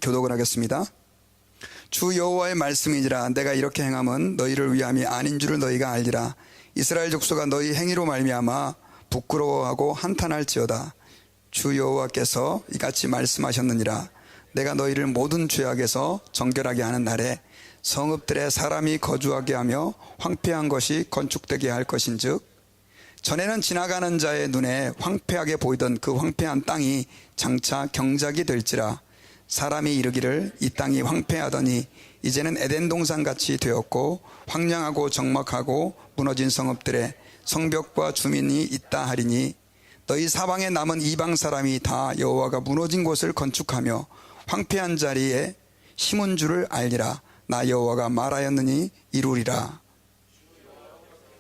교독을 하겠습니다. 주 여호와의 말씀이니라. 내가 이렇게 행함은 너희를 위함이 아닌 줄을 너희가 알리라. 이스라엘 족속아 너희 행위로 말미암아 부끄러워하고 한탄할지어다. 주 여호와께서 이같이 말씀하셨느니라. 내가 너희를 모든 죄악에서 정결하게 하는 날에 성읍들에 사람이 거주하게 하며 황폐한 것이 건축되게 할 것인즉, 전에는 지나가는 자의 눈에 황폐하게 보이던 그 황폐한 땅이 장차 경작이 될지라. 사람이 이르기를 이 땅이 황폐하더니 이제는 에덴 동산같이 되었고 황량하고 적막하고 무너진 성읍들에 성벽과 주민이 있다 하리니, 너희 사방에 남은 이방 사람이 다 여호와가 무너진 곳을 건축하며 황폐한 자리에 심은 줄을 알리라. 나 여호와가 말하였느니 이루리라.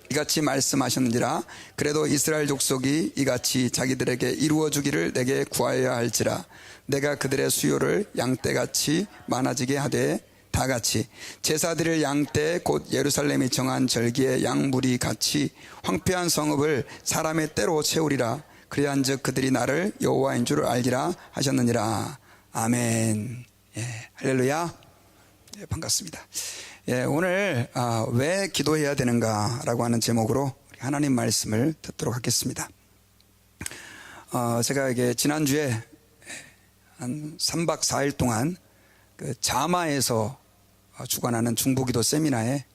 이같이 말씀하셨느니라. 그래도 이스라엘 족속이 이같이 자기들에게 이루어주기를 내게 구하여야 할지라. 내가 그들의 수요를 양떼같이 많아지게 하되 다같이 제사드릴 양떼 곧 예루살렘이 정한 절기의 양무리 같이 황폐한 성읍을 사람의 때로 채우리라. 그리한즉 그들이 나를 여호와인 줄을 알리라 하셨느니라. 아멘. 할렐루야. 반갑습니다. 오늘 왜 기도해야 되는가라고 하는 제목으로 하나님 말씀을 듣도록 하겠습니다. 제가 이게 지난주에 한 3박 4일 동안 그 자마에서 주관하는 중보기도 세미나에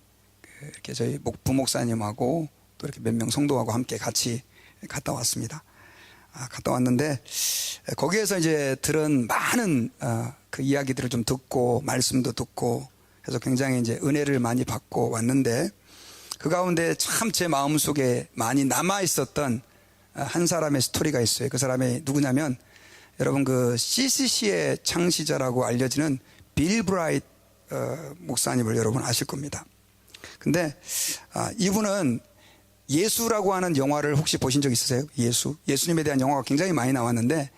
이렇게 저희 부목사님하고 또 이렇게 몇 명 성도하고 함께 같이 갔다 왔습니다. 갔다 왔는데 거기에서 이제 들은 많은 그 이야기들을 좀 듣고 말씀도 듣고 해서 굉장히 이제 은혜를 많이 받고 왔는데, 그 가운데 참 제 마음속에 많이 남아 있었던 한 사람의 스토리가 있어요. 그 사람이 누구냐면, 여러분 그 CCC의 창시자라고 알려지는 빌 브라이트 목사님을 여러분 아실 겁니다. 근데 이분은 예수라고 하는 영화를 혹시 보신 적 있으세요? 예수님에 대한 영화가 굉장히 많이 나왔는데,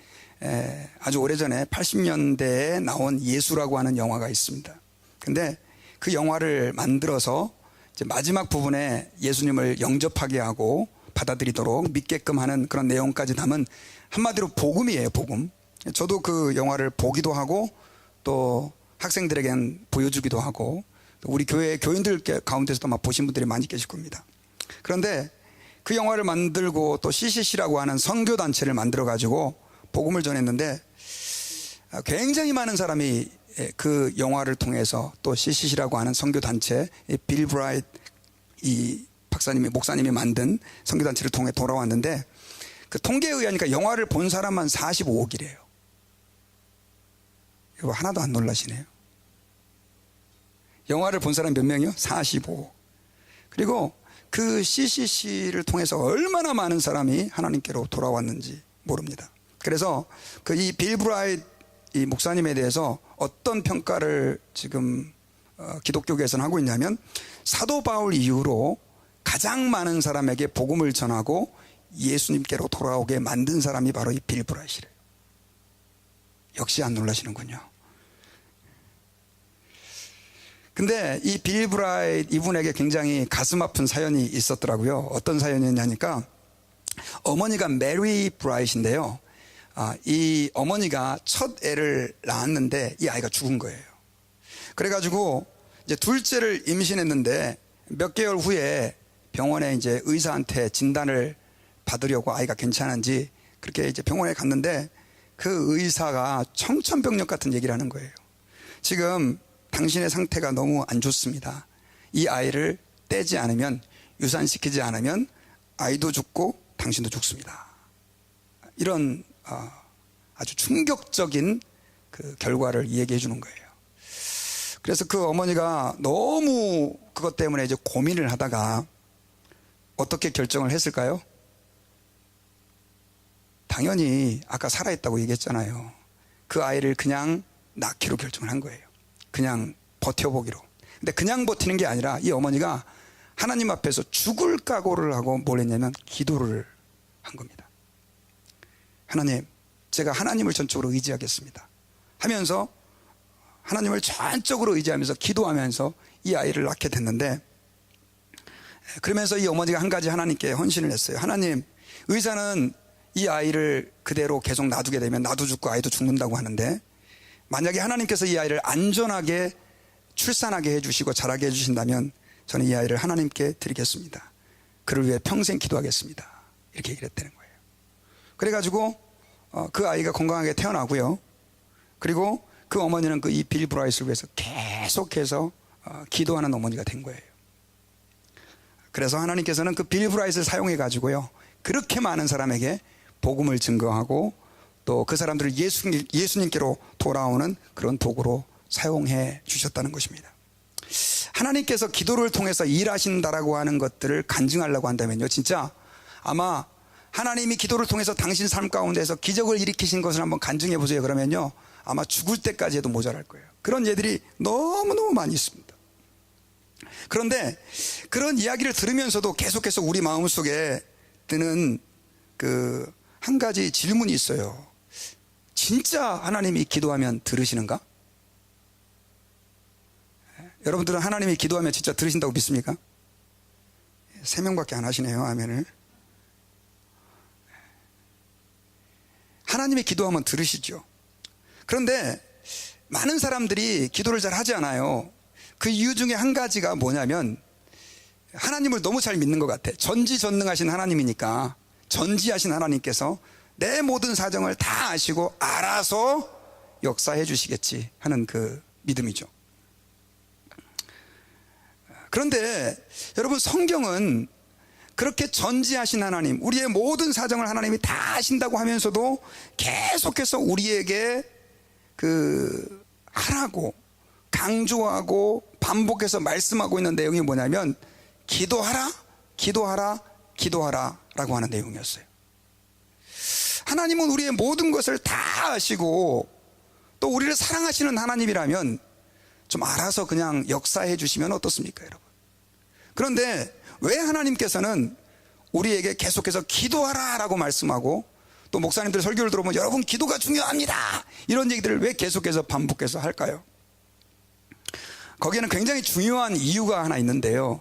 아주 오래전에 80년대에 나온 예수라고 하는 영화가 있습니다. 근데 그 영화를 만들어서 이제 마지막 부분에 예수님을 영접하게 하고 받아들이도록 믿게끔 하는 그런 내용까지 담은 한마디로 복음이에요, 복음. 저도 그 영화를 보기도 하고 또 학생들에겐 보여주기도 하고, 우리 교회 교인들 가운데서도 막 보신 분들이 많이 계실 겁니다. 그런데 그 영화를 만들고 또 CCC라고 하는 선교단체를 만들어가지고 복음을 전했는데, 굉장히 많은 사람이 그 영화를 통해서 또 CCC라고 하는 선교단체, 빌 브라이트 이 목사님이 만든 선교단체를 통해 돌아왔는데, 그 통계에 의하니까 영화를 본 사람만 45억이래요. 이거 하나도 안 놀라시네요. 영화를 본 사람 몇 명이요? 45억. 그리고 그 CCC를 통해서 얼마나 많은 사람이 하나님께로 돌아왔는지 모릅니다. 그래서 그 이 빌 브라이트 이 목사님에 대해서 어떤 평가를 지금 기독교계에서는 하고 있냐면, 사도 바울 이후로 가장 많은 사람에게 복음을 전하고 예수님께로 돌아오게 만든 사람이 바로 이 빌 브라이트래요. 역시 안 놀라시는군요. 근데 이 빌 브라이트 이분에게 굉장히 가슴 아픈 사연이 있었더라고요. 어떤 사연이었냐니까, 어머니가 메리 브라이트인데요. 이 어머니가 첫 애를 낳았는데 이 아이가 죽은 거예요. 그래가지고 이제 둘째를 임신했는데 몇 개월 후에 병원에 이제 의사한테 진단을 받으려고 아이가 괜찮은지 그렇게 이제 병원에 갔는데, 그 의사가 청천벽력 같은 얘기를 하는 거예요. 지금 당신의 상태가 너무 안 좋습니다. 이 아이를 떼지 않으면, 유산시키지 않으면 아이도 죽고 당신도 죽습니다. 이런 아주 충격적인 그 결과를 얘기해 주는 거예요. 그래서 그 어머니가 너무 그것 때문에 이제 고민을 하다가 어떻게 결정을 했을까요? 당연히 아까 살아있다고 얘기했잖아요. 그 아이를 그냥 낳기로 결정을 한 거예요. 그냥 버텨보기로. 근데 그냥 버티는 게 아니라 이 어머니가 하나님 앞에서 죽을 각오를 하고 뭘 했냐면 기도를 한 겁니다. 하나님, 제가 하나님을 전적으로 의지하겠습니다 하면서, 하나님을 전적으로 의지하면서 기도하면서 이 아이를 낳게 됐는데, 그러면서 이 어머니가 한 가지 하나님께 헌신을 했어요. 하나님, 의사는 이 아이를 그대로 계속 놔두게 되면 나도 죽고 아이도 죽는다고 하는데, 만약에 하나님께서 이 아이를 안전하게 출산하게 해주시고 자라게 해주신다면 저는 이 아이를 하나님께 드리겠습니다. 그를 위해 평생 기도하겠습니다. 이렇게 얘기를 했다는 거예요. 그래가지고 그 아이가 건강하게 태어나고요. 그리고 그 어머니는 그 이 빌 브라이스를 위해서 계속해서 기도하는 어머니가 된 거예요. 그래서 하나님께서는 그 빌 브라이스를 사용해 가지고요, 그렇게 많은 사람에게 복음을 증거하고 또 그 사람들을 예수님께로 돌아오는 그런 도구로 사용해 주셨다는 것입니다. 하나님께서 기도를 통해서 일하신다라고 하는 것들을 간증하려고 한다면요, 진짜 아마 하나님이 기도를 통해서 당신 삶 가운데서 기적을 일으키신 것을 한번 간증해 보세요. 그러면요, 아마 죽을 때까지 해도 모자랄 거예요. 그런 예들이 너무너무 많이 있습니다. 그런데 그런 이야기를 들으면서도 계속해서 우리 마음속에 드는 그 한 가지 질문이 있어요. 진짜 하나님이 기도하면 들으시는가? 여러분들은 하나님이 기도하면 진짜 들으신다고 믿습니까? 3명밖에 안 하시네요, 아멘을. 하나님이 기도하면 들으시죠. 그런데 많은 사람들이 기도를 잘 하지 않아요. 그 이유 중에 한 가지가 뭐냐면 하나님을 너무 잘 믿는 것 같아. 전지전능하신 하나님이니까, 전지하신 하나님께서 내 모든 사정을 다 아시고 알아서 역사해 주시겠지 하는 그 믿음이죠. 그런데 여러분, 성경은 그렇게 전지하신 하나님, 우리의 모든 사정을 하나님이 다 아신다고 하면서도 계속해서 우리에게 하라고 강조하고 반복해서 말씀하고 있는 내용이 뭐냐면 기도하라, 기도하라, 기도하라 라고 하는 내용이었어요. 하나님은 우리의 모든 것을 다 아시고 또 우리를 사랑하시는 하나님이라면 좀 알아서 그냥 역사해 주시면 어떻습니까, 여러분? 그런데 왜 하나님께서는 우리에게 계속해서 기도하라 라고 말씀하고 또 목사님들 설교를 들어보면 여러분 기도가 중요합니다 이런 얘기들을 왜 계속해서 반복해서 할까요? 거기에는 굉장히 중요한 이유가 하나 있는데요,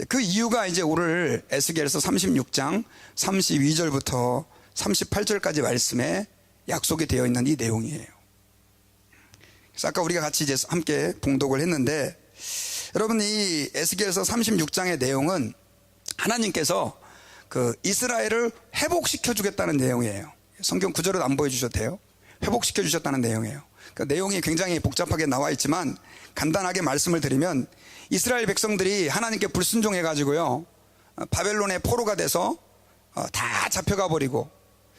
그 이유가 이제 오늘 에스겔서 36장 32절부터 38절까지 말씀에 약속이 되어 있는 이 내용이에요. 그래서 아까 우리가 같이 이제 함께 봉독을 했는데, 여러분 이 에스겔서 36장의 내용은 하나님께서 그 이스라엘을 회복시켜 주겠다는 내용이에요. 성경 구절은 안 보여주셔도 돼요. 회복시켜 주셨다는 내용이에요. 그 내용이 굉장히 복잡하게 나와 있지만 간단하게 말씀을 드리면, 이스라엘 백성들이 하나님께 불순종해 가지고요, 바벨론의 포로가 돼서 다 잡혀가 버리고,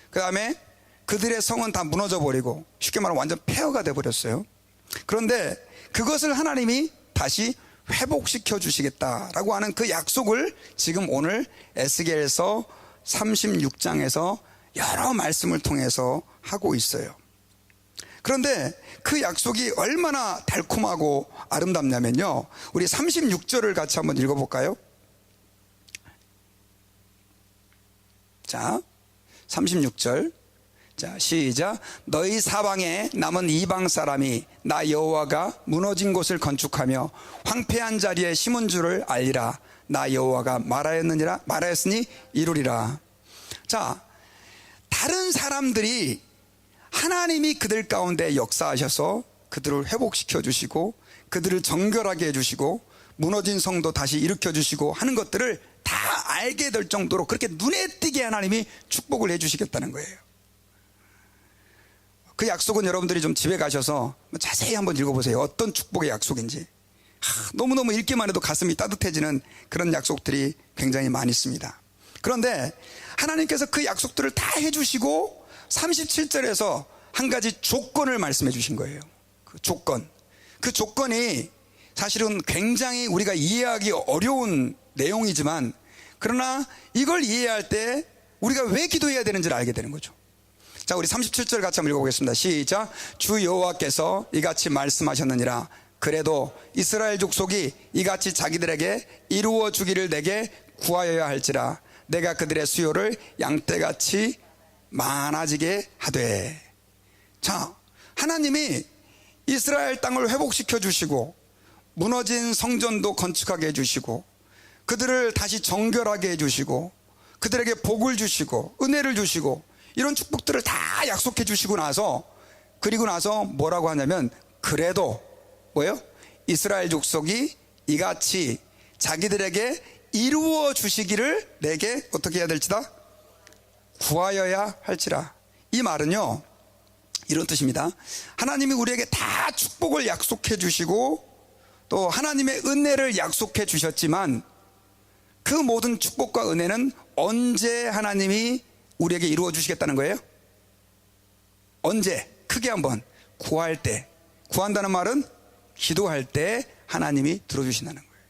그 다음에 그들의 성은 다 무너져 버리고, 쉽게 말하면 완전 폐허가 돼 버렸어요. 그런데 그것을 하나님이 다시 회복시켜 주시겠다라고 하는 그 약속을 지금 오늘 에스겔서 36장에서 여러 말씀을 통해서 하고 있어요. 그런데 그 약속이 얼마나 달콤하고 아름답냐면요, 우리 36절을 같이 한번 읽어볼까요? 자, 36절. 자, 시작. 너희 사방에 남은 이방 사람이 나 여호와가 무너진 곳을 건축하며 황폐한 자리에 심은 줄을 알리라. 나 여호와가 말하였으니 이루리라. 자, 다른 사람들이 하나님이 그들 가운데 역사하셔서 그들을 회복시켜 주시고 그들을 정결하게 해주시고 무너진 성도 다시 일으켜 주시고 하는 것들을 다 알게 될 정도로 그렇게 눈에 띄게 하나님이 축복을 해주시겠다는 거예요. 그 약속은 여러분들이 좀 집에 가셔서 자세히 한번 읽어보세요. 어떤 축복의 약속인지. 너무너무 읽기만 해도 가슴이 따뜻해지는 그런 약속들이 굉장히 많이 있습니다. 그런데 하나님께서 그 약속들을 다 해주시고 37절에서 한 가지 조건을 말씀해 주신 거예요. 그 조건이 사실은 굉장히 우리가 이해하기 어려운 내용이지만, 그러나 이걸 이해할 때 우리가 왜 기도해야 되는지를 알게 되는 거죠. 자, 우리 37절 같이 한번 읽어보겠습니다. 시작. 주 여호와께서 이같이 말씀하셨느니라. 그래도 이스라엘 족속이 이같이 자기들에게 이루어 주기를 내게 구하여야 할지라. 내가 그들의 수요를 양떼같이 많아지게 하되. 자, 하나님이 이스라엘 땅을 회복시켜 주시고 무너진 성전도 건축하게 해주시고 그들을 다시 정결하게 해주시고 그들에게 복을 주시고 은혜를 주시고 이런 축복들을 다 약속해 주시고 나서 그리고 나서 뭐라고 하냐면 그래도 뭐예요? 이스라엘 족속이 이같이 자기들에게 이루어 주시기를 내게 어떻게 해야 될지다? 구하여야 할지라. 이 말은요 이런 뜻입니다. 하나님이 우리에게 다 축복을 약속해 주시고 또 하나님의 은혜를 약속해 주셨지만 그 모든 축복과 은혜는 언제 하나님이 우리에게 이루어 주시겠다는 거예요? 언제? 크게 한번 구할 때. 구한다는 말은 기도할 때 하나님이 들어주신다는 거예요.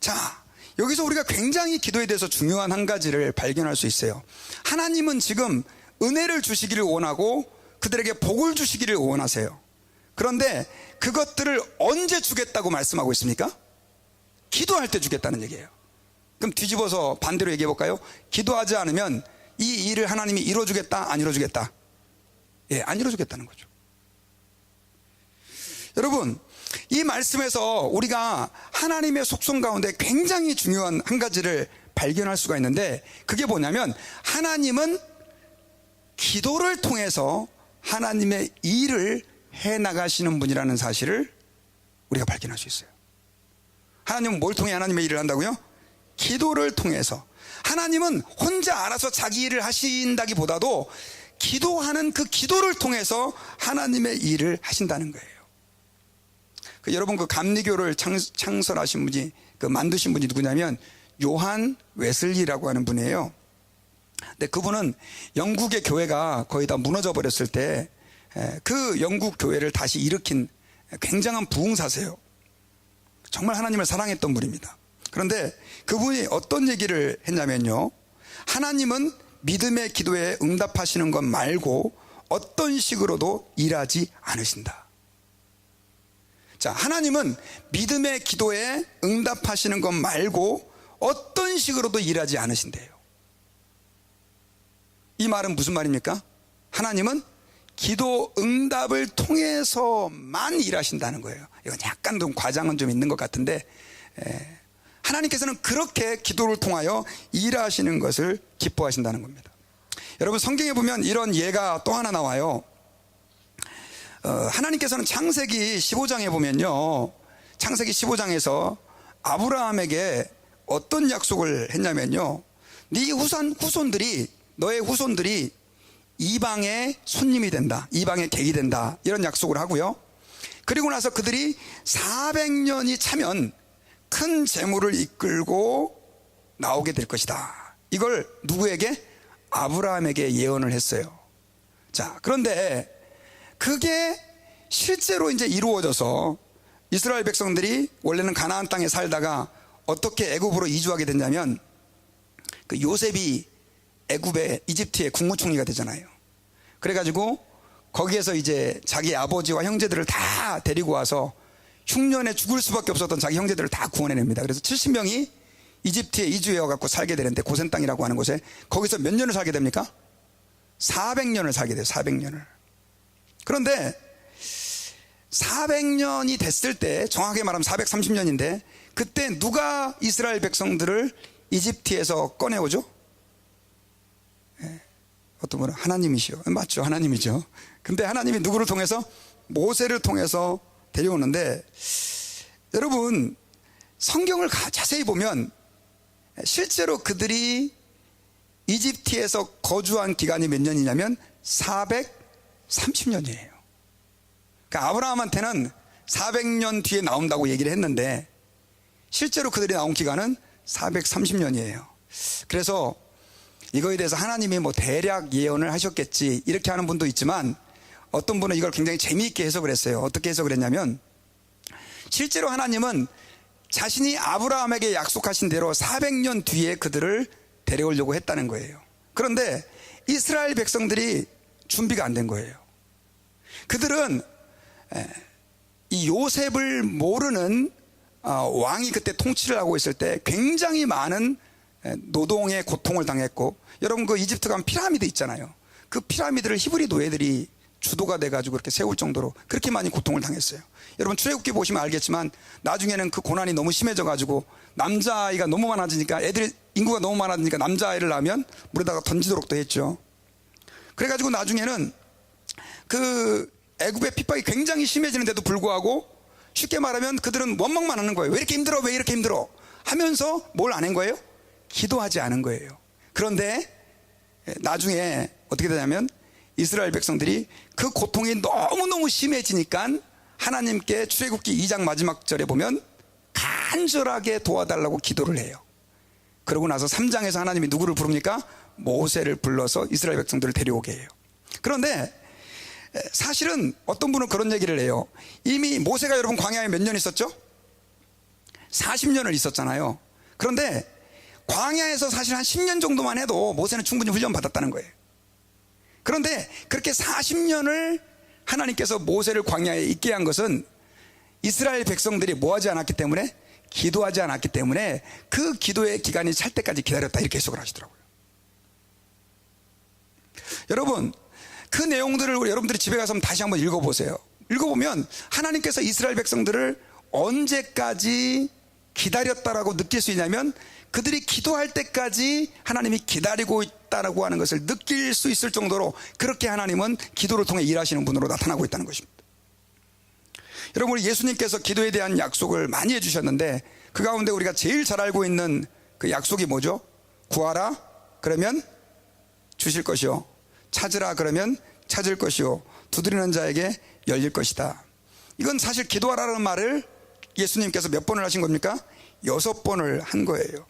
자, 여기서 우리가 굉장히 기도에 대해서 중요한 한 가지를 발견할 수 있어요. 하나님은 지금 은혜를 주시기를 원하고 그들에게 복을 주시기를 원하세요. 그런데 그것들을 언제 주겠다고 말씀하고 있습니까? 기도할 때 주겠다는 얘기예요. 그럼 뒤집어서 반대로 얘기해 볼까요? 기도하지 않으면 이 일을 하나님이 이루어주겠다, 안 이루어주겠다? 예, 안 이루어주겠다는 거죠. 여러분, 이 말씀에서 우리가 하나님의 속성 가운데 굉장히 중요한 한 가지를 발견할 수가 있는데 그게 뭐냐면 하나님은 기도를 통해서 하나님의 일을 해나가시는 분이라는 사실을 우리가 발견할 수 있어요. 하나님은 뭘 통해 하나님의 일을 한다고요? 기도를 통해서. 하나님은 혼자 알아서 자기 일을 하신다기보다도 기도하는 그 기도를 통해서 하나님의 일을 하신다는 거예요. 여러분 그 감리교를 창설하신 분이 만드신 분이 누구냐면 요한 웨슬리라고 하는 분이에요. 근데 그분은 영국의 교회가 거의 다 무너져 버렸을 때 그 영국 교회를 다시 일으킨 굉장한 부흥사세요. 정말 하나님을 사랑했던 분입니다. 그런데 그분이 어떤 얘기를 했냐면요, 하나님은 믿음의 기도에 응답하시는 것 말고 어떤 식으로도 일하지 않으신다. 자, 하나님은 믿음의 기도에 응답하시는 것 말고 어떤 식으로도 일하지 않으신대요. 이 말은 무슨 말입니까? 하나님은 기도 응답을 통해서만 일하신다는 거예요. 이건 약간 좀 과장은 좀 있는 것 같은데 하나님께서는 그렇게 기도를 통하여 일하시는 것을 기뻐하신다는 겁니다. 여러분 성경에 보면 이런 예가 또 하나 나와요. 하나님께서는 창세기 15장에 보면요, 창세기 15장에서 아브라함에게 어떤 약속을 했냐면요, 네 너의 후손들이 이방의 손님이 된다, 이방의 객이 된다, 이런 약속을 하고요. 그리고 나서 그들이 400년이 차면 큰 재물을 이끌고 나오게 될 것이다. 이걸 누구에게? 아브라함에게 예언을 했어요. 자, 그런데 그게 실제로 이제 이루어져서 이스라엘 백성들이 원래는 가나안 땅에 살다가 어떻게 애굽으로 이주하게 됐냐면 그 요셉이 이집트의 국무총리가 되잖아요. 그래가지고 거기에서 이제 자기 아버지와 형제들을 다 데리고 와서 흉년에 죽을 수밖에 없었던 자기 형제들을 다 구원해냅니다. 그래서 70명이 이집트에 이주해 갖고 살게 되는데, 고센 땅이라고 하는 곳에, 거기서 몇 년을 살게 됩니까? 400년을 살게 돼요. 400년을. 그런데 400년이 됐을 때, 정확하게 말하면 430년인데 그때 누가 이스라엘 백성들을 이집트에서 꺼내오죠? 어떤 분은 하나님이시요. 맞죠, 하나님이죠. 근데 하나님이 누구를 통해서? 모세를 통해서 데려오는데, 여러분 성경을 자세히 보면 실제로 그들이 이집트에서 거주한 기간이 몇 년이냐면 430년이에요. 그러니까 아브라함한테는 400년 뒤에 나온다고 얘기를 했는데 실제로 그들이 나온 기간은 430년이에요. 그래서 이거에 대해서 하나님이 대략 예언을 하셨겠지 이렇게 하는 분도 있지만, 어떤 분은 이걸 굉장히 재미있게 해석을 했어요. 어떻게 해석을 했냐면, 실제로 하나님은 자신이 아브라함에게 약속하신 대로 400년 뒤에 그들을 데려오려고 했다는 거예요. 그런데 이스라엘 백성들이 준비가 안 된 거예요. 그들은 이 요셉을 모르는 왕이 그때 통치를 하고 있을 때 굉장히 많은 노동의 고통을 당했고, 여러분 그 이집트 가면 피라미드 있잖아요. 그 피라미드를 히브리 노예들이 주도가 돼가지고 그렇게 세울 정도로 그렇게 많이 고통을 당했어요. 여러분 출애굽기 보시면 알겠지만 나중에는 그 고난이 너무 심해져가지고 남자아이가 너무 많아지니까, 인구가 너무 많아지니까 남자아이를 낳으면 물에다가 던지도록도 했죠. 그래가지고 나중에는 그 애굽의 핍박이 굉장히 심해지는데도 불구하고 쉽게 말하면 그들은 원망만 하는 거예요. 왜 이렇게 힘들어? 왜 이렇게 힘들어? 하면서 뭘 안 한 거예요? 기도하지 않은 거예요. 그런데 나중에 어떻게 되냐면 이스라엘 백성들이 그 고통이 너무너무 심해지니까 하나님께 출애굽기 2장 마지막 절에 보면 간절하게 도와달라고 기도를 해요. 그러고 나서 3장에서 하나님이 누구를 부릅니까? 모세를 불러서 이스라엘 백성들을 데려오게 해요. 그런데 사실은 어떤 분은 그런 얘기를 해요. 이미 모세가 여러분 광야에 몇 년 있었죠? 40년을 있었잖아요. 그런데 광야에서 사실 한 10년 정도만 해도 모세는 충분히 훈련 받았다는 거예요. 그런데 그렇게 40년을 하나님께서 모세를 광야에 있게 한 것은 이스라엘 백성들이 뭐 하지 않았기 때문에, 기도하지 않았기 때문에 그 기도의 기간이 찰 때까지 기다렸다, 이렇게 해석을 하시더라고요. 여러분, 그 내용들을 여러분들이 집에 가서 다시 한번 읽어보세요. 읽어보면 하나님께서 이스라엘 백성들을 언제까지 기다렸다라고 느낄 수 있냐면 그들이 기도할 때까지 하나님이 기다리고 있다라고 하는 것을 느낄 수 있을 정도로 그렇게 하나님은 기도를 통해 일하시는 분으로 나타나고 있다는 것입니다. 여러분, 우리 예수님께서 기도에 대한 약속을 많이 해주셨는데 그 가운데 우리가 제일 잘 알고 있는 그 약속이 뭐죠? 구하라 그러면 주실 것이요, 찾으라 그러면 찾을 것이요, 두드리는 자에게 열릴 것이다. 이건 사실 기도하라는 말을 예수님께서 몇 번을 하신 겁니까? 6번을 한 거예요.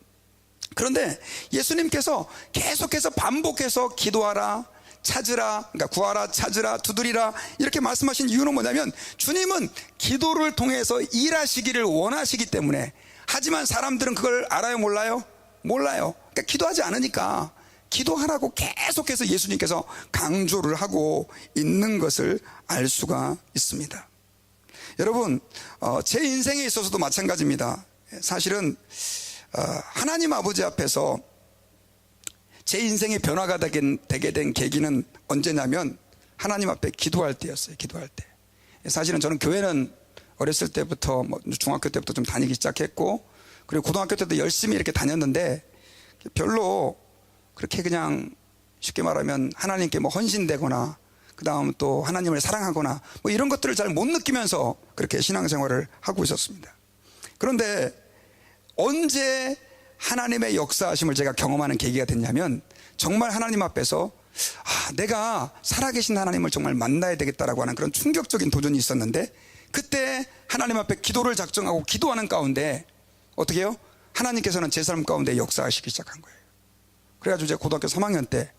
그런데 예수님께서 계속해서 반복해서 기도하라, 찾으라, 그러니까 구하라, 찾으라, 두드리라 이렇게 말씀하신 이유는 뭐냐면 주님은 기도를 통해서 일하시기를 원하시기 때문에. 하지만 사람들은 그걸 알아요, 몰라요? 몰라요. 그러니까 기도하지 않으니까 기도하라고 계속해서 예수님께서 강조를 하고 있는 것을 알 수가 있습니다. 여러분, 제 인생에 있어서도 마찬가지입니다. 사실은 하나님 아버지 앞에서 제 인생의 변화가 되게 된 계기는 언제냐면 하나님 앞에 기도할 때였어요. 기도할 때. 사실은 저는 교회는 어렸을 때부터 중학교 때부터 좀 다니기 시작했고, 그리고 고등학교 때도 열심히 이렇게 다녔는데 별로 그렇게 그냥 쉽게 말하면 하나님께 헌신되거나 그 다음 또 하나님을 사랑하거나 이런 것들을 잘 못 느끼면서 그렇게 신앙생활을 하고 있었습니다. 그런데 언제 하나님의 역사하심을 제가 경험하는 계기가 됐냐면 정말 하나님 앞에서 내가 살아계신 하나님을 정말 만나야 되겠다라고 하는 그런 충격적인 도전이 있었는데, 그때 하나님 앞에 기도를 작정하고 기도하는 가운데 어떻게 해요? 하나님께서는 제 삶 가운데 역사하시기 시작한 거예요. 그래가지고 제가 고등학교 3학년 때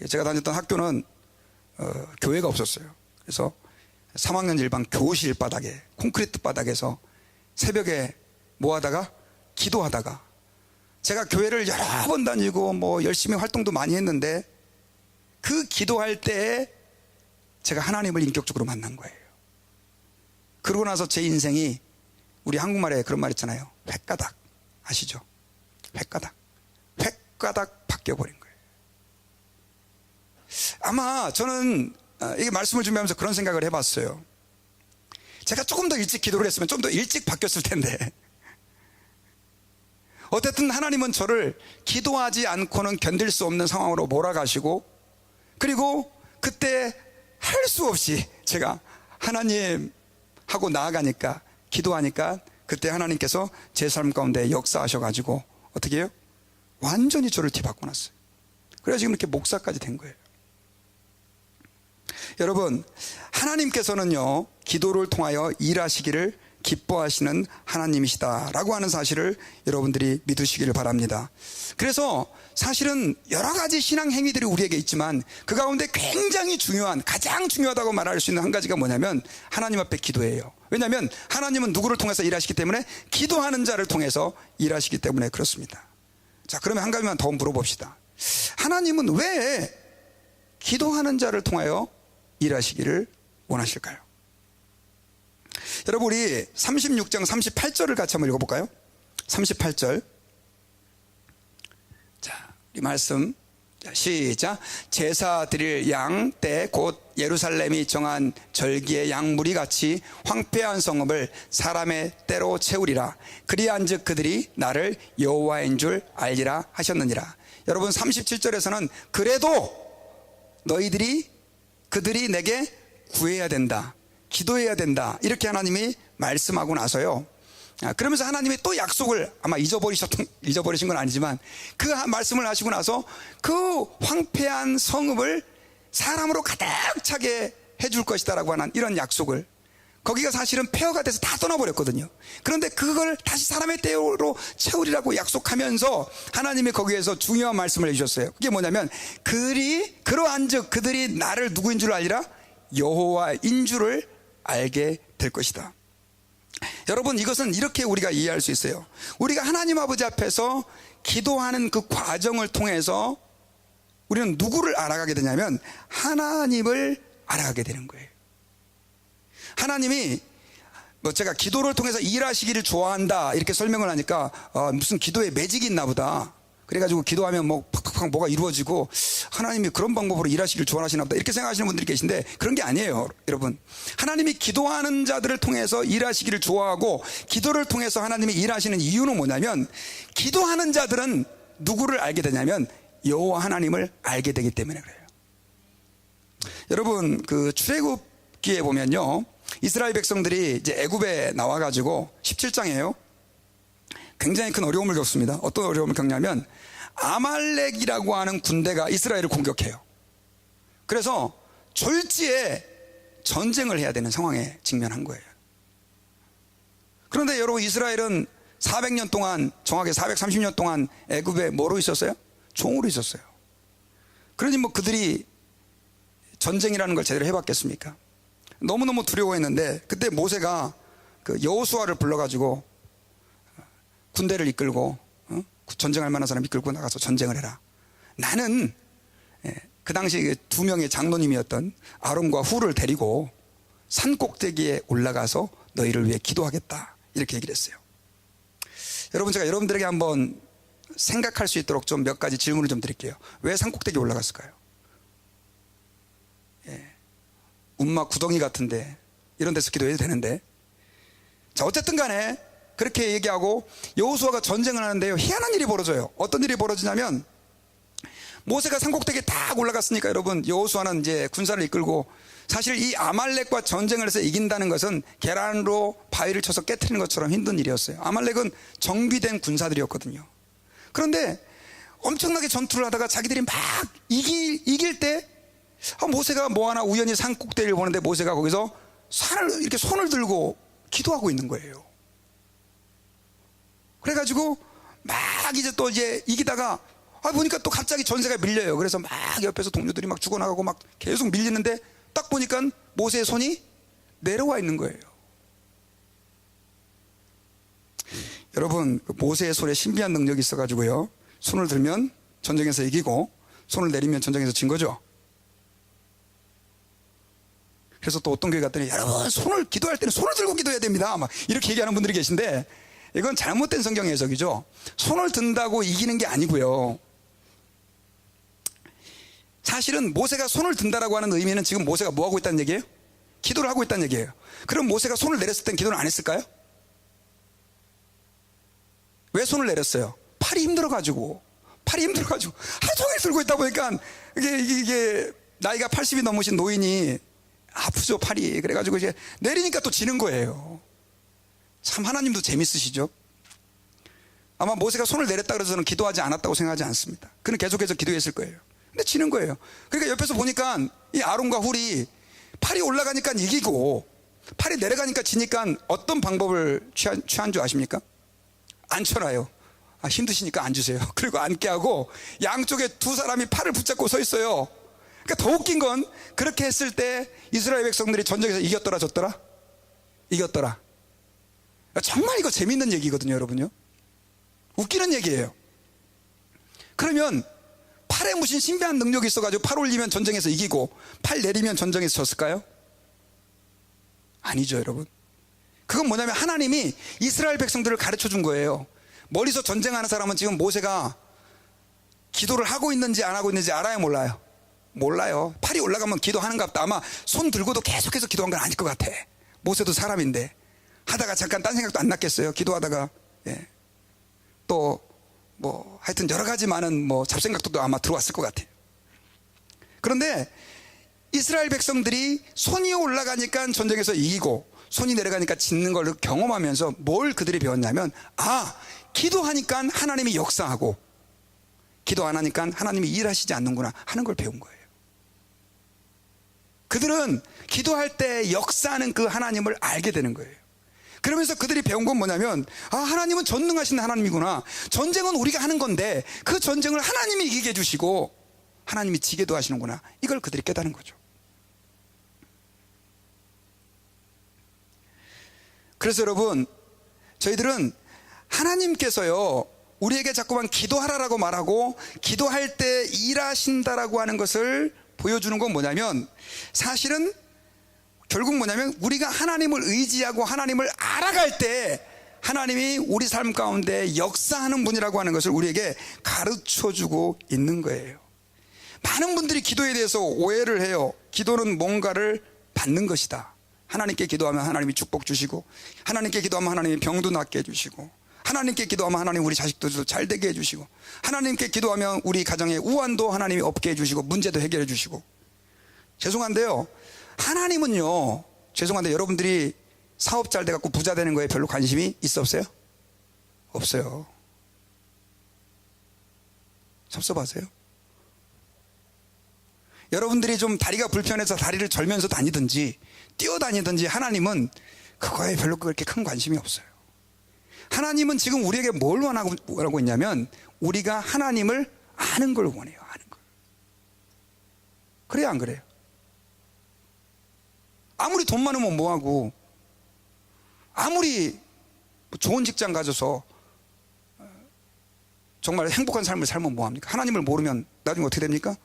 제가 다녔던 학교는 교회가 없었어요. 그래서 3학년 일반 교실 바닥에, 콘크리트 바닥에서 새벽에 뭐 하다가 기도하다가, 제가 교회를 여러 번 다니고 열심히 활동도 많이 했는데 그 기도할 때에 제가 하나님을 인격적으로 만난 거예요. 그러고 나서 제 인생이, 우리 한국말에 그런 말 있잖아요. 횟가닥. 아시죠? 횟가닥. 횟가닥 바뀌어버린 거예요. 아마 저는 이게 말씀을 준비하면서 그런 생각을 해봤어요. 제가 조금 더 일찍 기도를 했으면 좀 더 일찍 바뀌었을 텐데, 어쨌든 하나님은 저를 기도하지 않고는 견딜 수 없는 상황으로 몰아가시고, 그리고 그때 할 수 없이 제가 하나님하고 나아가니까, 기도하니까 그때 하나님께서 제 삶 가운데 역사하셔가지고 어떻게 해요? 완전히 저를 뒤바꿔놨어요. 그래서 지금 이렇게 목사까지 된 거예요. 여러분, 하나님께서는요 기도를 통하여 일하시기를 기뻐하시는 하나님이시다라고 하는 사실을 여러분들이 믿으시기를 바랍니다. 그래서 사실은 여러 가지 신앙 행위들이 우리에게 있지만 그 가운데 굉장히 중요한, 가장 중요하다고 말할 수 있는 한 가지가 뭐냐면 하나님 앞에 기도예요. 왜냐하면 하나님은 누구를 통해서 일하시기 때문에? 기도하는 자를 통해서 일하시기 때문에 그렇습니다. 자, 그러면 한 가지만 더 물어봅시다. 하나님은 왜 기도하는 자를 통하여 일하시기를 원하실까요? 여러분, 우리 36장 38절을 같이 한번 읽어볼까요? 38절. 자, 이 말씀. 자, 시작. 제사 드릴 양 때 곧 예루살렘이 정한 절기의 양무리 같이 황폐한 성읍을 사람의 때로 채우리라. 그리한즉 그들이 나를 여호와인 줄 알리라 하셨느니라. 여러분, 37절에서는 그래도 그들이 내게 구해야 된다, 기도해야 된다, 이렇게 하나님이 말씀하고 나서요, 그러면서 하나님이 또 약속을 아마 잊어버리신 건 아니지만 그 말씀을 하시고 나서 그 황폐한 성읍을 사람으로 가득 차게 해줄 것이다라고 하는 이런 약속을, 거기가 사실은 폐허가 돼서 다 떠나버렸거든요. 그런데 그걸 다시 사람의 때로 채우리라고 약속하면서 하나님이 거기에서 중요한 말씀을 해주셨어요. 그게 뭐냐면, 그러한즉 그들이 나를 누구인 줄 알리라, 여호와인 줄을 알게 될 것이다. 여러분, 이것은 이렇게 우리가 이해할 수 있어요. 우리가 하나님 아버지 앞에서 기도하는 그 과정을 통해서 우리는 누구를 알아가게 되냐면 하나님을 알아가게 되는 거예요. 하나님이 제가 기도를 통해서 일하시기를 좋아한다 이렇게 설명을 하니까 무슨 기도에 매직이 있나 보다, 그래가지고 기도하면 팍팍팍 뭐가 이루어지고 하나님이 그런 방법으로 일하시기를 좋아하시나 보다 이렇게 생각하시는 분들이 계신데, 그런 게 아니에요. 여러분, 하나님이 기도하는 자들을 통해서 일하시기를 좋아하고 기도를 통해서 하나님이 일하시는 이유는 뭐냐면, 기도하는 자들은 누구를 알게 되냐면 여호와 하나님을 알게 되기 때문에 그래요. 여러분, 그 출애굽기에 보면요, 이스라엘 백성들이 이제 애굽에 나와가지고 17장이에요. 굉장히 큰 어려움을 겪습니다. 어떤 어려움을 겪냐면 아말렉이라고 하는 군대가 이스라엘을 공격해요. 그래서 졸지에 전쟁을 해야 되는 상황에 직면한 거예요. 그런데 여러분, 이스라엘은 400년 동안, 정확히 430년 동안 애굽에 뭐로 있었어요? 종으로 있었어요. 그러니 그들이 전쟁이라는 걸 제대로 해봤겠습니까? 너무너무 두려워했는데, 그때 모세가 그 여호수아를 불러가지고 군대를 이끌고 전쟁할 만한 사람 이끌고 나가서 전쟁을 해라. 나는 그 당시 두 명의 장로님이었던 아론과 훌을 데리고 산 꼭대기에 올라가서 너희를 위해 기도하겠다, 이렇게 얘기를 했어요. 여러분, 제가 여러분들에게 한번 생각할 수 있도록 좀 몇 가지 질문을 좀 드릴게요. 왜 산 꼭대기에 올라갔을까요? 운막 구덩이 같은데 이런 데서 기도해도 되는데. 자, 어쨌든 간에 그렇게 얘기하고 여호수아가 전쟁을 하는데요, 희한한 일이 벌어져요. 어떤 일이 벌어지냐면, 모세가 산꼭대기에 딱 올라갔으니까 여러분, 여호수아는 이제 군사를 이끌고, 사실 이 아말렉과 전쟁을 해서 이긴다는 것은 계란으로 바위를 쳐서 깨트리는 것처럼 힘든 일이었어요. 아말렉은 정비된 군사들이었거든요. 그런데 엄청나게 전투를 하다가 자기들이 막 이길 때 모세가 뭐 하나 우연히 산 꼭대기를 보는데, 모세가 거기서 산을 이렇게 손을 들고 기도하고 있는 거예요. 그래가지고 막 이제 이기다가 보니까 또 갑자기 전세가 밀려요. 그래서 막 옆에서 동료들이 막 죽어나가고 막 계속 밀리는데, 딱 보니까 모세의 손이 내려와 있는 거예요. 여러분, 모세의 손에 신비한 능력이 있어가지고요, 손을 들면 전쟁에서 이기고 손을 내리면 전쟁에서 진 거죠. 그래서 또 어떤 교회 갔더니, 여러분, 기도할 때는 손을 들고 기도해야 됩니다, 막 이렇게 얘기하는 분들이 계신데, 이건 잘못된 성경 해석이죠. 손을 든다고 이기는 게 아니고요, 사실은 모세가 손을 든다라고 하는 의미는 지금 모세가 뭐 하고 있다는 얘기예요? 기도를 하고 있다는 얘기예요. 그럼 모세가 손을 내렸을 땐 기도를 안 했을까요? 왜 손을 내렸어요? 팔이 힘들어가지고 하루 종일 들고 있다 보니까 이게 나이가 80이 넘으신 노인이 아프죠, 팔이. 그래가지고 이제 내리니까 또 지는 거예요. 참, 하나님도 재밌으시죠? 아마 모세가 손을 내렸다 그래서 저는 기도하지 않았다고 생각하지 않습니다. 그는 계속해서 기도했을 거예요. 근데 지는 거예요. 그러니까 옆에서 보니까 이 아론과 훌이 팔이 올라가니까 이기고 팔이 내려가니까 지니까 어떤 방법을 취한 줄 아십니까? 앉혀놔요. 힘드시니까 앉으세요. 그리고 앉게 하고 양쪽에 두 사람이 팔을 붙잡고 서 있어요. 그러니까 더 웃긴 건, 그렇게 했을 때 이스라엘 백성들이 전쟁에서 이겼더라, 졌더라? 이겼더라. 정말 이거 재밌는 얘기거든요, 여러분요. 웃기는 얘기예요. 그러면 팔에 무슨 신비한 능력이 있어가지고 팔 올리면 전쟁에서 이기고 팔 내리면 전쟁에서 졌을까요? 아니죠, 여러분. 그건 뭐냐면 하나님이 이스라엘 백성들을 가르쳐 준 거예요. 멀리서 전쟁하는 사람은 지금 모세가 기도를 하고 있는지 안 하고 있는지 알아요, 몰라요? 몰라요. 팔이 올라가면 기도하는갑다. 아마 손 들고도 계속해서 기도한 건 아닐 것 같아. 모세도 사람인데 하다가 잠깐 딴 생각도 안 났겠어요. 기도하다가 또 하여튼 여러 가지 많은 잡생각도 아마 들어왔을 것 같아요. 그런데 이스라엘 백성들이 손이 올라가니까 전쟁에서 이기고 손이 내려가니까 짓는 걸 경험하면서 뭘 그들이 배웠냐면, 기도하니까 하나님이 역사하고 기도 안 하니까 하나님이 일하시지 않는구나 하는 걸 배운 거예요. 그들은 기도할 때 역사하는 그 하나님을 알게 되는 거예요. 그러면서 그들이 배운 건 뭐냐면, 하나님은 전능하신 하나님이구나. 전쟁은 우리가 하는 건데 그 전쟁을 하나님이 이기게 해주시고 하나님이 지게도 하시는구나. 이걸 그들이 깨달은 거죠. 그래서 여러분, 저희들은 하나님께서요 우리에게 자꾸만 기도하라라고 말하고 기도할 때 일하신다라고 하는 것을 보여주는 건 뭐냐면, 사실은 결국 뭐냐면 우리가 하나님을 의지하고 하나님을 알아갈 때 하나님이 우리 삶 가운데 역사하는 분이라고 하는 것을 우리에게 가르쳐주고 있는 거예요. 많은 분들이 기도에 대해서 오해를 해요. 기도는 뭔가를 받는 것이다. 하나님께 기도하면 하나님이 축복 주시고, 하나님께 기도하면 하나님이 병도 낫게 해주시고, 하나님께 기도하면 하나님 우리 자식들도 잘 되게 해주시고, 하나님께 기도하면 우리 가정에 우환도 하나님이 없게 해주시고 문제도 해결해 주시고. 죄송한데요, 하나님은요, 죄송한데 여러분들이 사업 잘 돼갖고 부자 되는 거에 별로 관심이 있어 없어요? 없어요. 섭섭하세요? 여러분들이 좀 다리가 불편해서 다리를 절면서 다니든지 뛰어다니든지 하나님은 그거에 별로 그렇게 큰 관심이 없어요. 하나님은 지금 우리에게 뭘 원하고 있냐면 우리가 하나님을 아는 걸 원해요. 아는 걸. 그래요, 안 그래요? 아무리 돈 많으면 뭐하고, 아무리 좋은 직장 가져서 정말 행복한 삶을 살면 뭐합니까? 하나님을 모르면 나중에 어떻게 됩니까?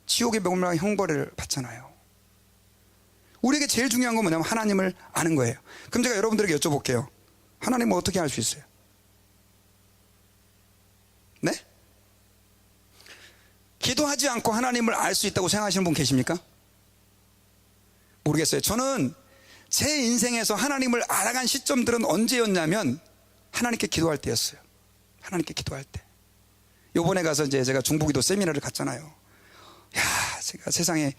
지옥의 명망 형벌을 받잖아요. 우리에게 제일 중요한 건 뭐냐면 하나님을 아는 거예요. 그럼 제가 여러분들에게 여쭤볼게요. 하나님을 어떻게 알 수 있어요? 네? 기도하지 않고 하나님을 알 수 있다고 생각하시는 분 계십니까? 모르겠어요. 저는 제 인생에서 하나님을 알아간 시점들은 언제였냐면 하나님께 기도할 때였어요. 하나님께 기도할 때. 요번에 가서 이제 제가 중보기도 세미나를 갔잖아요. 야, 제가 세상에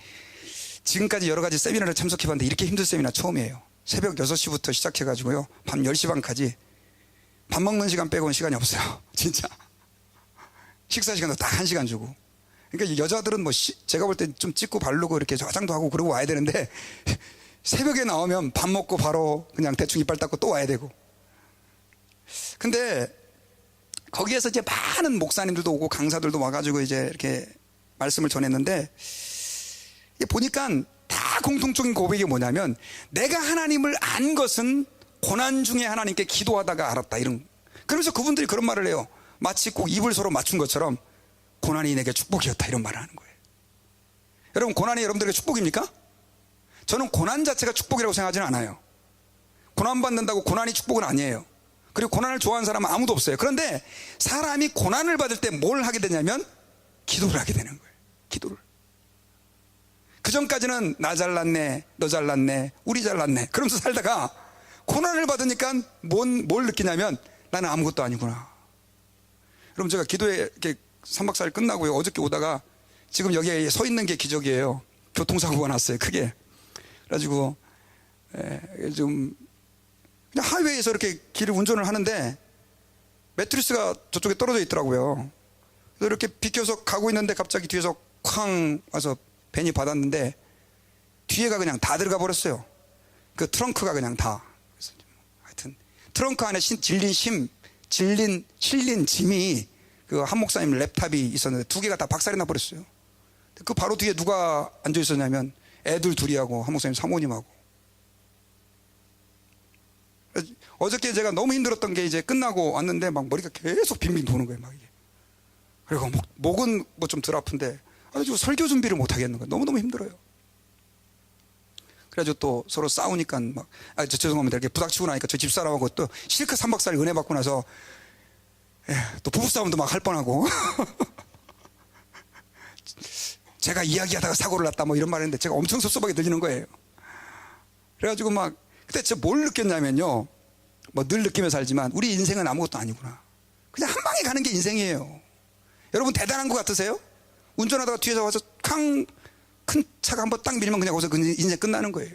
지금까지 여러 가지 세미나를 참석해봤는데 이렇게 힘든 세미나 처음이에요. 새벽 6시부터 시작해가지고요, 밤 10시 반까지 밥 먹는 시간 빼고는 시간이 없어요. 진짜. 식사 시간도 딱 1시간 주고. 그러니까 여자들은 뭐 제가 볼 때 좀 찍고 바르고 이렇게 화장도 하고 그러고 와야 되는데 새벽에 나오면 밥 먹고 바로 그냥 대충 이빨 닦고 또 와야 되고. 근데 거기에서 이제 많은 목사님들도 오고 강사들도 와가지고 이제 이렇게 말씀을 전했는데, 보니까 다 공통적인 고백이 뭐냐면 내가 하나님을 안 것은 고난 중에 하나님께 기도하다가 알았다, 이런. 그러면서 그분들이 그런 말을 해요. 마치 꼭 입을 서로 맞춘 것처럼 고난이 내게 축복이었다, 이런 말을 하는 거예요. 여러분, 고난이 여러분들에게 축복입니까? 저는 고난 자체가 축복이라고 생각하지는 않아요. 고난 받는다고 고난이 축복은 아니에요. 그리고 고난을 좋아하는 사람은 아무도 없어요. 그런데 사람이 고난을 받을 때 뭘 하게 되냐면 기도를 하게 되는 거예요. 기도를. 그 전까지는 나 잘났네, 너 잘났네, 우리 잘났네 그러면서 살다가 고난을 받으니까 뭘 느끼냐면 나는 아무것도 아니구나. 여러분, 제가 기도에 이렇게 3박 4일 끝나고요, 어저께 오다가 지금 여기에 서 있는 게 기적이에요. 교통사고가 났어요, 크게. 그래가지고 좀 그냥 하이웨이에서 이렇게 길을 운전을 하는데 매트리스가 저쪽에 떨어져 있더라고요. 그래서 이렇게 비켜서 가고 있는데 갑자기 뒤에서 쾅 와서 벤이 받았는데 뒤에가 그냥 다 들어가 버렸어요. 그 트렁크가 그냥 다. 그래서 하여튼 트렁크 안에 실린 짐이 그 한 목사님 랩탑이 있었는데 2개가 다 박살이 나 버렸어요. 그 바로 뒤에 누가 앉아 있었냐면 애들 둘이하고 한 목사님 사모님하고. 어저께 제가 너무 힘들었던 게 이제 끝나고 왔는데 막 머리가 계속 빙빙 도는 거예요, 막 이게. 그리고 목은 뭐 좀 덜 아픈데 아주 설교 준비를 못 하겠는 거예요. 너무너무 힘들어요. 그래가지고 또 서로 싸우니까 막, 죄송합니다. 이렇게 부닥치고 나니까 저 집사람하고 또 실컷 3박 4일 은혜 받고 나서 또 부부싸움도 막 할 뻔하고. 제가 이야기하다가 사고를 났다 뭐 이런 말 했는데 제가 엄청 섭섭하게 들리는 거예요. 그래가지고 막 그때 제가 뭘 느꼈냐면요, 뭐 늘 느끼며 살지만 우리 인생은 아무것도 아니구나. 그냥 한 방에 가는 게 인생이에요. 여러분 대단한 것 같으세요? 운전하다가 뒤에서 와서 캉 큰 차가 한번 딱 밀면 그냥 거기서 인생 끝나는 거예요.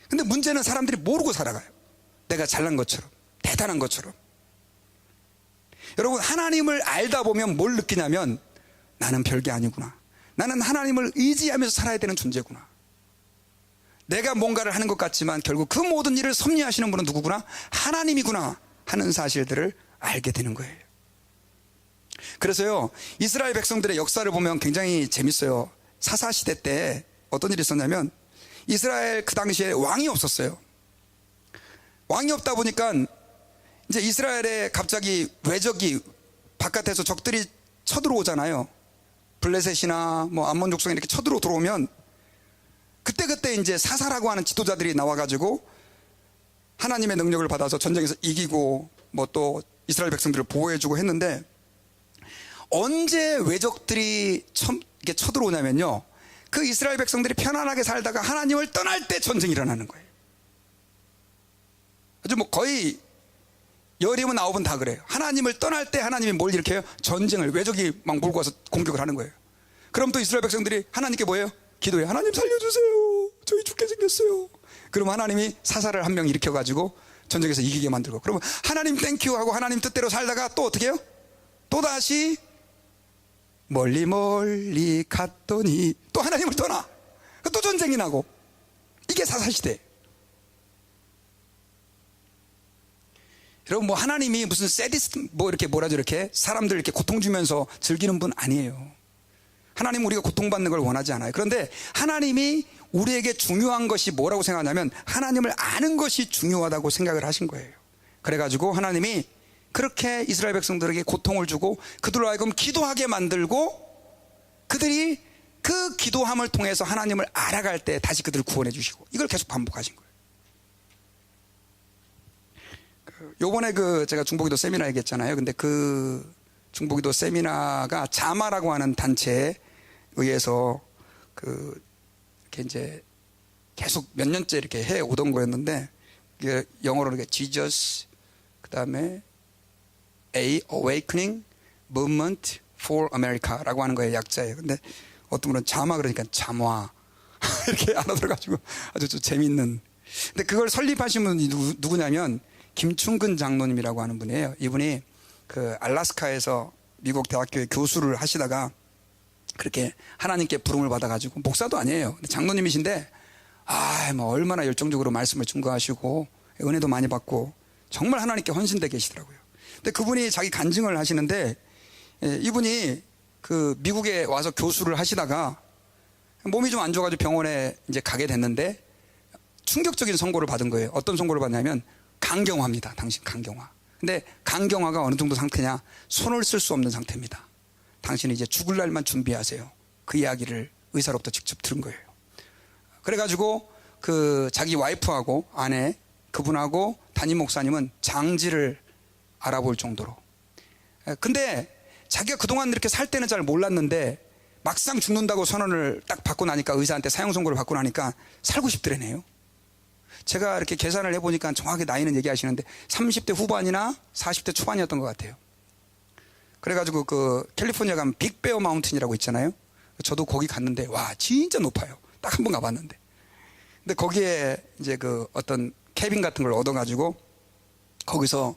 근데 문제는 사람들이 모르고 살아가요. 내가 잘난 것처럼, 대단한 것처럼. 여러분, 하나님을 알다 보면 뭘 느끼냐면 나는 별게 아니구나. 나는 하나님을 의지하면서 살아야 되는 존재구나. 내가 뭔가를 하는 것 같지만 결국 그 모든 일을 섭리하시는 분은 누구구나? 하나님이구나 하는 사실들을 알게 되는 거예요. 그래서요, 이스라엘 백성들의 역사를 보면 굉장히 재밌어요. 사사시대 때 어떤 일이 있었냐면, 이스라엘 그 당시에 왕이 없었어요. 왕이 없다 보니까 이제 이스라엘에 갑자기 외적이, 바깥에서 적들이 쳐들어오잖아요. 블레셋이나 뭐 암몬 족속이 이렇게 쳐들어오면 그때 이제 사사라고 하는 지도자들이 나와가지고 하나님의 능력을 받아서 전쟁에서 이기고 뭐 또 이스라엘 백성들을 보호해주고 했는데, 언제 외적들이 이렇게 쳐들어오냐면요, 그 이스라엘 백성들이 편안하게 살다가 하나님을 떠날 때 전쟁이 일어나는 거예요. 아주 뭐 거의 열이면 9은 다 그래요. 하나님을 떠날 때 하나님이 뭘 일으켜요? 전쟁을, 외적이 막 몰고 와서 공격을 하는 거예요. 그럼 또 이스라엘 백성들이 하나님께 뭐예요? 기도해요. 하나님 살려주세요. 저희 죽게 생겼어요. 그럼 하나님이 사사를 한 명 일으켜가지고 전쟁에서 이기게 만들고, 그러면 하나님 땡큐 하고 하나님 뜻대로 살다가 또 어떻게 해요? 또 다시 멀리 멀리 갔더니 또 하나님을 떠나. 또 전쟁이 나고. 이게 사사시대. 여러분, 뭐 하나님이 무슨 세디스트 뭐 이렇게 뭐라죠, 이렇게 사람들 이렇게 고통 주면서 즐기는 분 아니에요. 하나님은 우리가 고통받는 걸 원하지 않아요. 그런데 하나님이 우리에게 중요한 것이 뭐라고 생각하냐면 하나님을 아는 것이 중요하다고 생각을 하신 거예요. 그래가지고 하나님이 그렇게 이스라엘 백성들에게 고통을 주고 그들로 하여금 기도하게 만들고, 그들이 그 기도함을 통해서 하나님을 알아갈 때 다시 그들을 구원해 주시고, 이걸 계속 반복하신 거예요. 요번에 제가 중보기도 세미나 얘기했잖아요. 근데 그 중보기도 세미나가 자마라고 하는 단체에 의해서 이렇게 이제 계속 몇 년째 이렇게 해 오던 거였는데, 이게 영어로 이렇게 Jesus, 그 다음에 A Awakening Movement for America라고 하는 거예요, 약자예요. 근데 어떤 분은 자마 그러니까 잠화 이렇게 알아들어가지고 아주 좀 재밌는. 근데 그걸 설립하신 분이 누구냐면 김충근 장로님이라고 하는 분이에요. 이분이 그 알래스카에서 미국 대학교에 교수를 하시다가 그렇게 하나님께 부름을 받아가지고, 목사도 아니에요. 근데 장로님이신데, 뭐 얼마나 열정적으로 말씀을 증거하시고 은혜도 많이 받고 정말 하나님께 헌신되어 계시더라고요. 근데 그분이 자기 간증을 하시는데, 이분이 그 미국에 와서 교수를 하시다가 몸이 좀 안 좋아가지고 병원에 이제 가게 됐는데 충격적인 선고를 받은 거예요. 어떤 선고를 받냐면 간경화입니다. 당신 간경화. 근데 간경화가 어느 정도 상태냐? 손을 쓸 수 없는 상태입니다. 당신이 이제 죽을 날만 준비하세요. 그 이야기를 의사로부터 직접 들은 거예요. 그래가지고 그 자기 와이프하고 아내, 그분하고 담임 목사님은 장지를 알아볼 정도로. 근데 자기가 그동안 이렇게 살 때는 잘 몰랐는데 막상 죽는다고 선언을 딱 받고 나니까, 의사한테 사형 선고를 받고 나니까 살고 싶더래네요. 제가 이렇게 계산을 해보니까 정확히 나이는 얘기하시는데 30대 후반이나 40대 초반이었던 것 같아요. 그래가지고 그 캘리포니아 가면 빅베어 마운틴이라고 있잖아요. 저도 거기 갔는데 와, 진짜 높아요. 딱 한 번 가봤는데. 근데 거기에 이제 그 어떤 캐빈 같은 걸 얻어가지고 거기서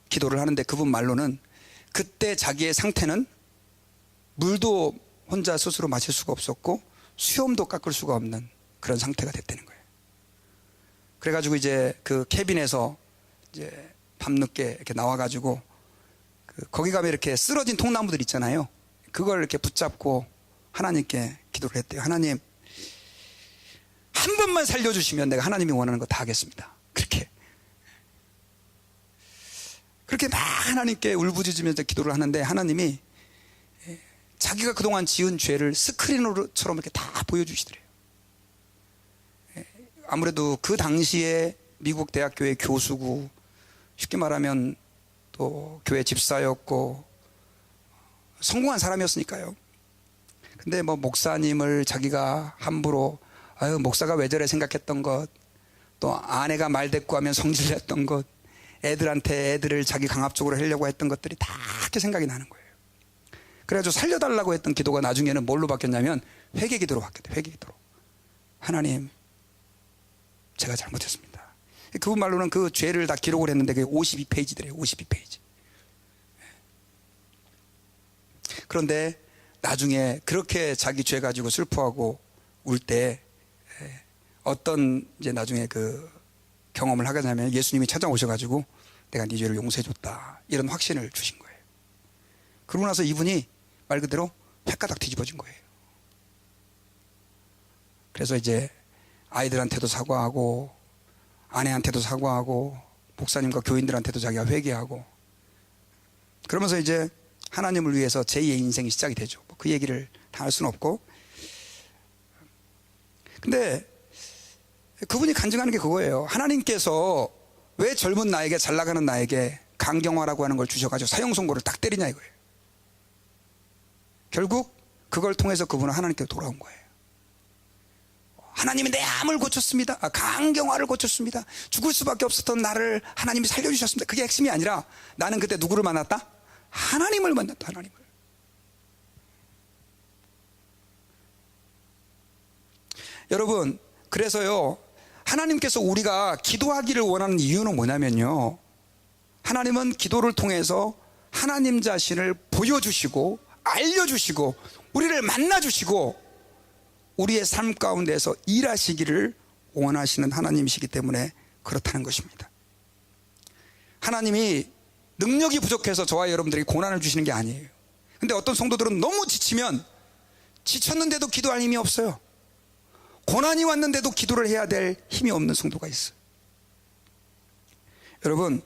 기도를 하는데, 그분 말로는 그때 자기의 상태는 물도 혼자 스스로 마실 수가 없었고 수염도 깎을 수가 없는 그런 상태가 됐다는 거예요. 그래가지고 이제 그 캐빈에서 이제 밤늦게 이렇게 나와가지고 거기 가면 이렇게 쓰러진 통나무들 있잖아요. 그걸 이렇게 붙잡고 하나님께 기도를 했대요. 하나님, 한 번만 살려주시면 내가 하나님이 원하는 거 다 하겠습니다. 그렇게 막 하나님께 울부짖으면서 기도를 하는데, 하나님이 자기가 그동안 지은 죄를 스크린으로처럼 이렇게 다 보여주시더래요. 아무래도 그 당시에 미국 대학교의 교수고, 쉽게 말하면 또 교회 집사였고 성공한 사람이었으니까요. 근데 뭐 목사님을 자기가 함부로 목사가 왜 저래 생각했던 것, 또 아내가 말대꾸하면 성질냈던 것, 애들한테 애들을 자기 강압적으로 하려고 했던 것들이 다 이렇게 생각이 나는 거예요. 그래가지고 살려달라고 했던 기도가 나중에는 뭘로 바뀌었냐면 회개기도로 바뀌었대요. 회개기도로. 하나님, 제가 잘못했습니다. 그분 말로는 그 죄를 다 기록을 했는데 그게 52페이지더래요. 52페이지. 그런데 나중에 그렇게 자기 죄 가지고 슬퍼하고 울 때 어떤 이제 나중에 그 경험을 하게 되냐면 예수님이 찾아오셔가지고 내가 네 죄를 용서해줬다, 이런 확신을 주신 거예요. 그러고 나서 이분이 말 그대로 횟가닥 뒤집어진 거예요. 그래서 이제 아이들한테도 사과하고 아내한테도 사과하고 목사님과 교인들한테도 자기가 회개하고, 그러면서 이제 하나님을 위해서 제2의 인생이 시작이 되죠. 그 얘기를 다 할 수는 없고. 근데 그분이 간증하는 게 그거예요. 하나님께서 왜 젊은 나에게, 잘 나가는 나에게 강경화라고 하는 걸 주셔가지고 사형 선고를 딱 때리냐 이거예요. 결국 그걸 통해서 그분은 하나님께 돌아온 거예요. 하나님이 내 암을 고쳤습니다. 강경화를 고쳤습니다. 죽을 수밖에 없었던 나를 하나님이 살려주셨습니다. 그게 핵심이 아니라 나는 그때 누구를 만났다? 하나님을 만났다. 하나님을. 여러분, 그래서요, 하나님께서 우리가 기도하기를 원하는 이유는 뭐냐면요, 하나님은 기도를 통해서 하나님 자신을 보여주시고 알려주시고 우리를 만나주시고 우리의 삶 가운데서 일하시기를 원하시는 하나님이시기 때문에 그렇다는 것입니다. 하나님이 능력이 부족해서 저와 여러분들에게 고난을 주시는 게 아니에요. 근데 어떤 성도들은 너무 지치면 지쳤는데도 기도할 힘이 없어요. 고난이 왔는데도 기도를 해야 될 힘이 없는 성도가 있어요. 여러분,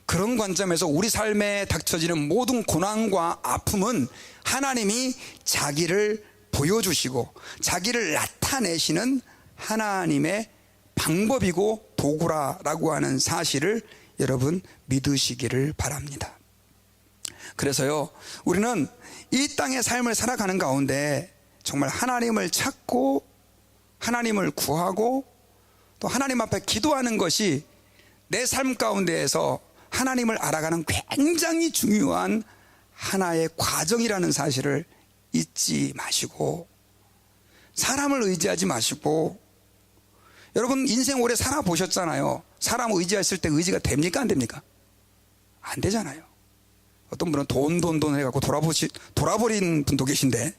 그런 관점에서 우리 삶에 닥쳐지는 모든 고난과 아픔은 하나님이 자기를 보여주시고 자기를 나타내시는 하나님의 방법이고 도구라고 하는 사실을 여러분 믿으시기를 바랍니다. 그래서요, 우리는 이 땅의 삶을 살아가는 가운데 정말 하나님을 찾고 하나님을 구하고 또 하나님 앞에 기도하는 것이 내 삶 가운데에서 하나님을 알아가는 굉장히 중요한 하나의 과정이라는 사실을 잊지 마시고, 사람을 의지하지 마시고, 여러분 인생 오래 살아보셨잖아요. 사람 의지했을 때 의지가 됩니까? 안 됩니까? 안 되잖아요. 어떤 분은 돈 해갖고 돌아버린 분도 계신데,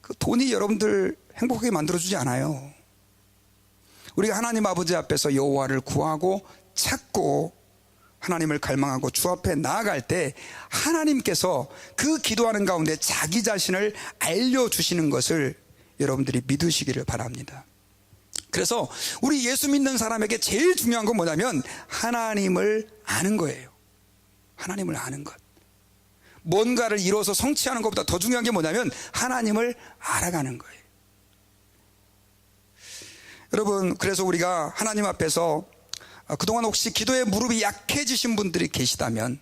그 돈이 여러분들 행복하게 만들어주지 않아요. 우리가 하나님 아버지 앞에서 여호와를 구하고 찾고 하나님을 갈망하고 주 앞에 나아갈 때 하나님께서 그 기도하는 가운데 자기 자신을 알려주시는 것을 여러분들이 믿으시기를 바랍니다. 그래서 우리 예수 믿는 사람에게 제일 중요한 건 뭐냐면 하나님을 아는 거예요. 하나님을 아는 것. 뭔가를 이뤄서 성취하는 것보다 더 중요한 게 뭐냐면 하나님을 알아가는 거예요. 여러분, 그래서 우리가 하나님 앞에서 그동안 혹시 기도의 무릎이 약해지신 분들이 계시다면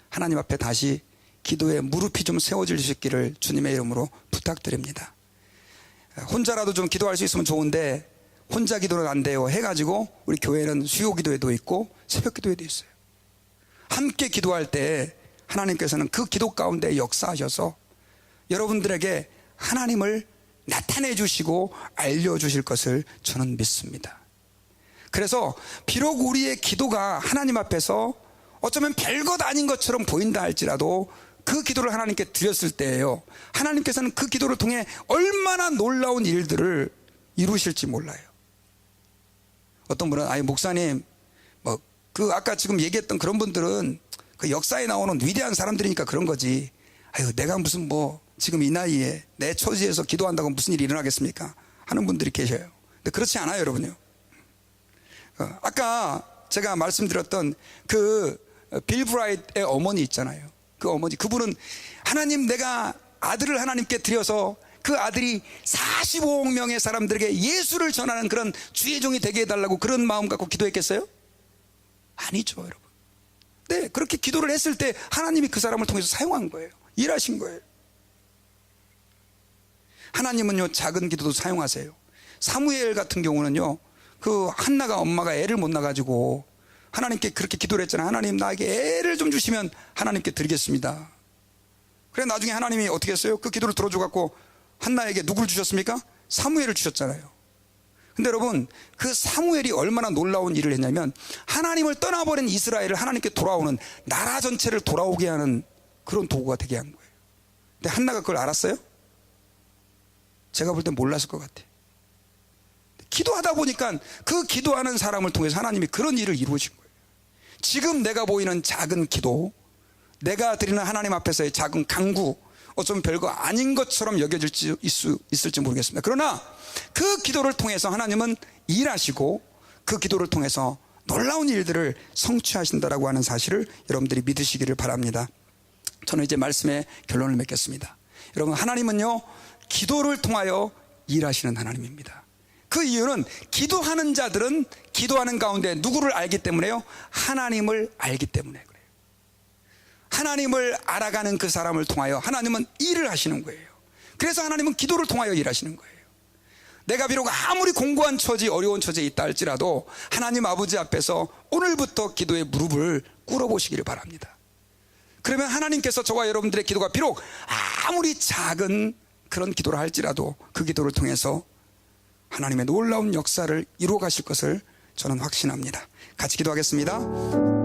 하나님 앞에 다시 기도의 무릎이 좀 세워질 수 있기를 주님의 이름으로 부탁드립니다. 혼자라도 좀 기도할 수 있으면 좋은데 혼자 기도는 안 돼요 해가지고 우리 교회는 수요 기도회도 있고 새벽 기도회도 있어요. 함께 기도할 때 하나님께서는 그 기도 가운데 역사하셔서 여러분들에게 하나님을 나타내 주시고 알려주실 것을 저는 믿습니다. 그래서 비록 우리의 기도가 하나님 앞에서 어쩌면 별것 아닌 것처럼 보인다 할지라도 그 기도를 하나님께 드렸을 때예요, 하나님께서는 그 기도를 통해 얼마나 놀라운 일들을 이루실지 몰라요. 어떤 분은 아니 목사님 그 아까 지금 얘기했던 그런 분들은 그 역사에 나오는 위대한 사람들이니까 그런 거지, 아유 내가 무슨 지금 이 나이에 내 처지에서 기도한다고 무슨 일이 일어나겠습니까 하는 분들이 계셔요. 근데 그렇지 않아요, 여러분요. 아까 제가 말씀드렸던 그 빌 브라이트의 어머니 있잖아요. 그 어머니, 그분은 하나님 내가 아들을 하나님께 드려서 그 아들이 45억 명의 사람들에게 예수를 전하는 그런 주의 종이 되게 해달라고 그런 마음 갖고 기도했겠어요? 아니죠, 여러분. 네, 그렇게 기도를 했을 때 하나님이 그 사람을 통해서 사용한 거예요. 일하신 거예요. 하나님은요 작은 기도도 사용하세요. 사무엘 같은 경우는요, 그 한나가 엄마가 애를 못 낳아가지고 하나님께 그렇게 기도를 했잖아요. 하나님 나에게 애를 좀 주시면 하나님께 드리겠습니다. 그래 나중에 하나님이 어떻게 했어요? 그 기도를 들어줘 갖고 한나에게 누굴 주셨습니까? 사무엘을 주셨잖아요. 근데 여러분, 그 사무엘이 얼마나 놀라운 일을 했냐면 하나님을 떠나버린 이스라엘을 하나님께 돌아오는, 나라 전체를 돌아오게 하는 그런 도구가 되게 한 거예요. 근데 한나가 그걸 알았어요? 제가 볼 땐 몰랐을 것 같아요. 기도하다 보니까 그 기도하는 사람을 통해서 하나님이 그런 일을 이루어진 거예요. 지금 내가 보이는 작은 기도, 내가 드리는 하나님 앞에서의 작은 간구, 어쩌면 별거 아닌 것처럼 여겨질지 있을지 모르겠습니다. 그러나 그 기도를 통해서 하나님은 일하시고 그 기도를 통해서 놀라운 일들을 성취하신다라고 하는 사실을 여러분들이 믿으시기를 바랍니다. 저는 이제 말씀의 결론을 맺겠습니다. 여러분, 하나님은요, 기도를 통하여 일하시는 하나님입니다. 그 이유는 기도하는 자들은 기도하는 가운데 누구를 알기 때문에요? 하나님을 알기 때문에 그래요. 하나님을 알아가는 그 사람을 통하여 하나님은 일을 하시는 거예요. 그래서 하나님은 기도를 통하여 일하시는 거예요. 내가 비록 아무리 공고한 처지, 어려운 처지에 있다 할지라도 하나님 아버지 앞에서 오늘부터 기도의 무릎을 꿇어보시기를 바랍니다. 그러면 하나님께서 저와 여러분들의 기도가 비록 아무리 작은 그런 기도를 할지라도 그 기도를 통해서 하나님의 놀라운 역사를 이루어 가실 것을 저는 확신합니다. 같이 기도하겠습니다.